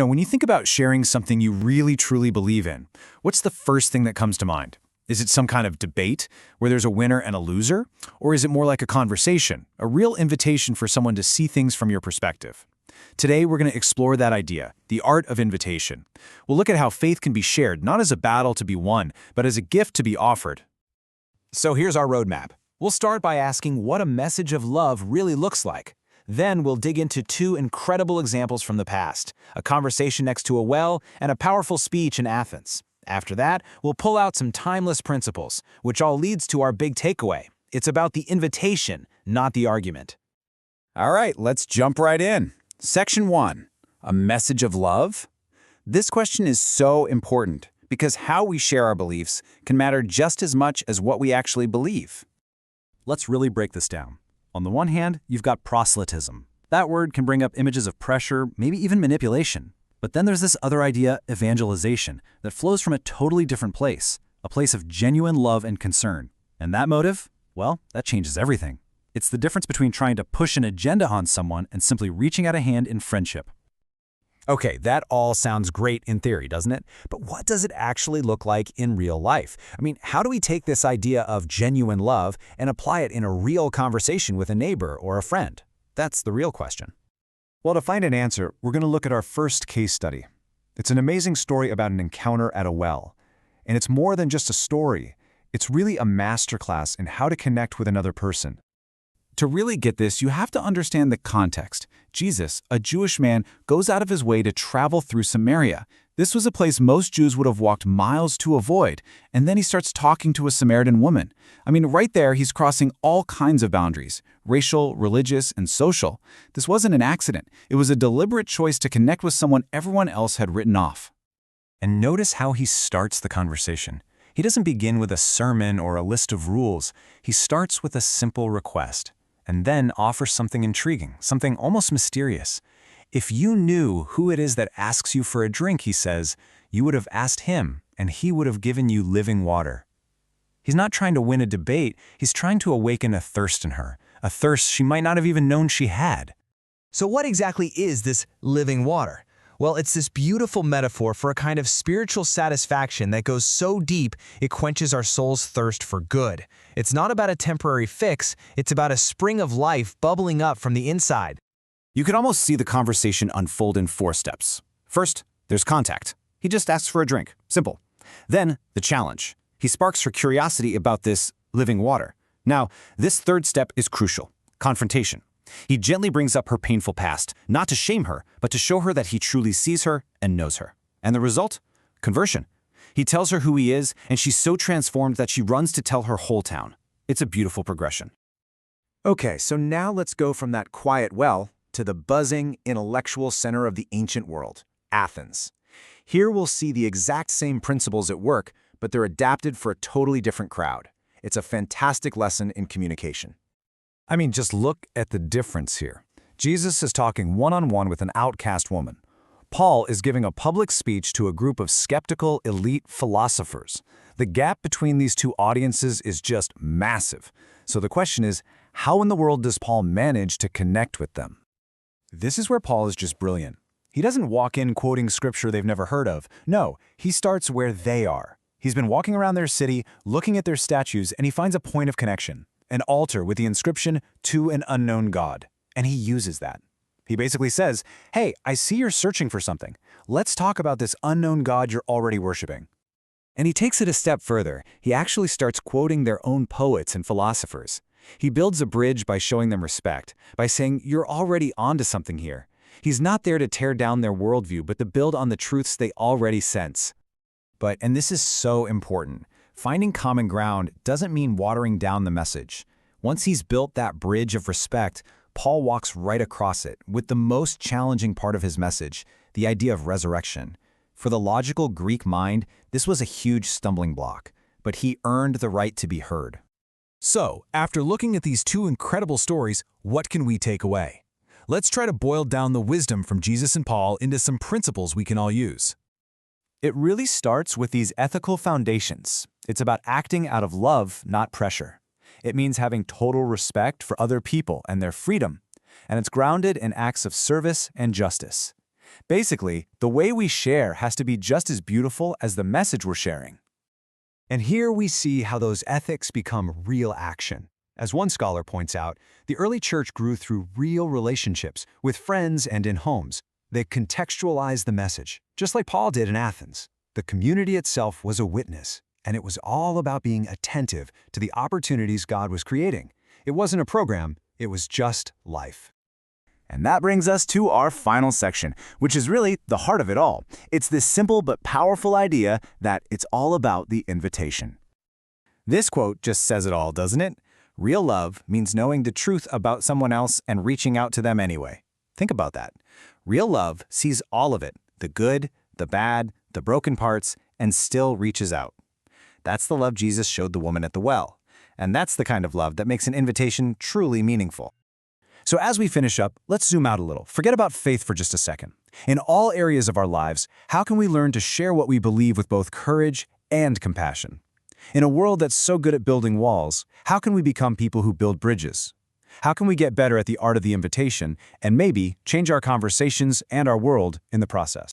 When you think about sharing something you really truly believe in, what's the first thing that comes to mind? Is it some kind of debate where there's a winner and a loser? Or is it more like a conversation, a real invitation for someone to see things from your perspective? Today, we're going to explore that idea, the art of invitation. We'll look at how faith can be shared, not as a battle to be won, but as a gift to be offered. So here's our roadmap. We'll start by asking what a message of love really looks like. Then we'll dig into two incredible examples from the past, a conversation next to a well and a powerful speech in Athens. After that, we'll pull out some timeless principles, which all leads to our big takeaway. It's about the invitation, not the argument. All right, let's jump right in. Section 1, a message of love? This question is so important because how we share our beliefs can matter just as much as what we actually believe. Let's really break this down. On the one hand, you've got proselytism. That word can bring up images of pressure, maybe even manipulation. But then there's this other idea, evangelization, that flows from a totally different place, a place of genuine love and concern. And that motive? Well, that changes everything. It's the difference between trying to push an agenda on someone and simply reaching out a hand in friendship. Okay, that all sounds great in theory, doesn't it? But what does it actually look like in real life? How do we take this idea of genuine love and apply it in a real conversation with a neighbor or a friend? That's the real question. Well, to find an answer, we're going to look at our first case study. It's an amazing story about an encounter at a well. And it's more than just a story. It's really a masterclass in how to connect with another person. To really get this, you have to understand the context. Jesus, a Jewish man, goes out of his way to travel through Samaria. This was a place most Jews would have walked miles to avoid, and then he starts talking to a Samaritan woman. Right there, he's crossing all kinds of boundaries, racial, religious, and social. This wasn't an accident. It was a deliberate choice to connect with someone everyone else had written off. And notice how he starts the conversation. He doesn't begin with a sermon or a list of rules. He starts with a simple request, and then offers something intriguing, something almost mysterious. If you knew who it is that asks you for a drink, he says, you would have asked him, and he would have given you living water. He's not trying to win a debate, he's trying to awaken a thirst in her, a thirst she might not have even known she had. So what exactly is this living water? Well, it's this beautiful metaphor for a kind of spiritual satisfaction that goes so deep it quenches our soul's thirst for good. It's not about a temporary fix, it's about a spring of life bubbling up from the inside. You can almost see the conversation unfold in 4 steps. First, there's contact. He just asks for a drink. Simple. Then, the challenge. He sparks her curiosity about this living water. Now, this 3rd step is crucial. Confrontation. He gently brings up her painful past, not to shame her, but to show her that he truly sees her and knows her. And the result? Conversion. He tells her who he is, and she's so transformed that she runs to tell her whole town. It's a beautiful progression. Okay, so now let's go from that quiet well to the buzzing, intellectual center of the ancient world, Athens. Here we'll see the exact same principles at work, but they're adapted for a totally different crowd. It's a fantastic lesson in communication. Just look at the difference here. Jesus is talking one-on-one with an outcast woman. Paul is giving a public speech to a group of skeptical elite philosophers. The gap between these two audiences is just massive. So the question is, how in the world does Paul manage to connect with them? This is where Paul is just brilliant. He doesn't walk in quoting scripture they've never heard of. No, he starts where they are. He's been walking around their city, looking at their statues, and he finds a point of connection, an altar with the inscription, "To an unknown God." And he uses that. He basically says, hey, I see you're searching for something. Let's talk about this unknown God you're already worshiping. And he takes it a step further. He actually starts quoting their own poets and philosophers. He builds a bridge by showing them respect, by saying, you're already onto something here. He's not there to tear down their worldview, but to build on the truths they already sense. And this is so important, finding common ground doesn't mean watering down the message. Once he's built that bridge of respect, Paul walks right across it with the most challenging part of his message, the idea of resurrection. For the logical Greek mind, this was a huge stumbling block, but he earned the right to be heard. So, after looking at these two incredible stories, what can we take away? Let's try to boil down the wisdom from Jesus and Paul into some principles we can all use. It really starts with these ethical foundations. It's about acting out of love, not pressure. It means having total respect for other people and their freedom, and it's grounded in acts of service and justice. Basically, the way we share has to be just as beautiful as the message we're sharing. And here we see how those ethics become real action. As one scholar points out, the early church grew through real relationships with friends and in homes. They contextualized the message, just like Paul did in Athens. The community itself was a witness, and it was all about being attentive to the opportunities God was creating. It wasn't a program, it was just life. And that brings us to our final section, which is really the heart of it all. It's this simple but powerful idea that it's all about the invitation. This quote just says it all, doesn't it? Real love means knowing the truth about someone else and reaching out to them anyway. Think about that. Real love sees all of it, the good, the bad, the broken parts, and still reaches out. That's the love Jesus showed the woman at the well. And that's the kind of love that makes an invitation truly meaningful. So as we finish up, let's zoom out a little. Forget about faith for just a second. In all areas of our lives, how can we learn to share what we believe with both courage and compassion? In a world that's so good at building walls, how can we become people who build bridges? How can we get better at the art of the invitation and maybe change our conversations and our world in the process?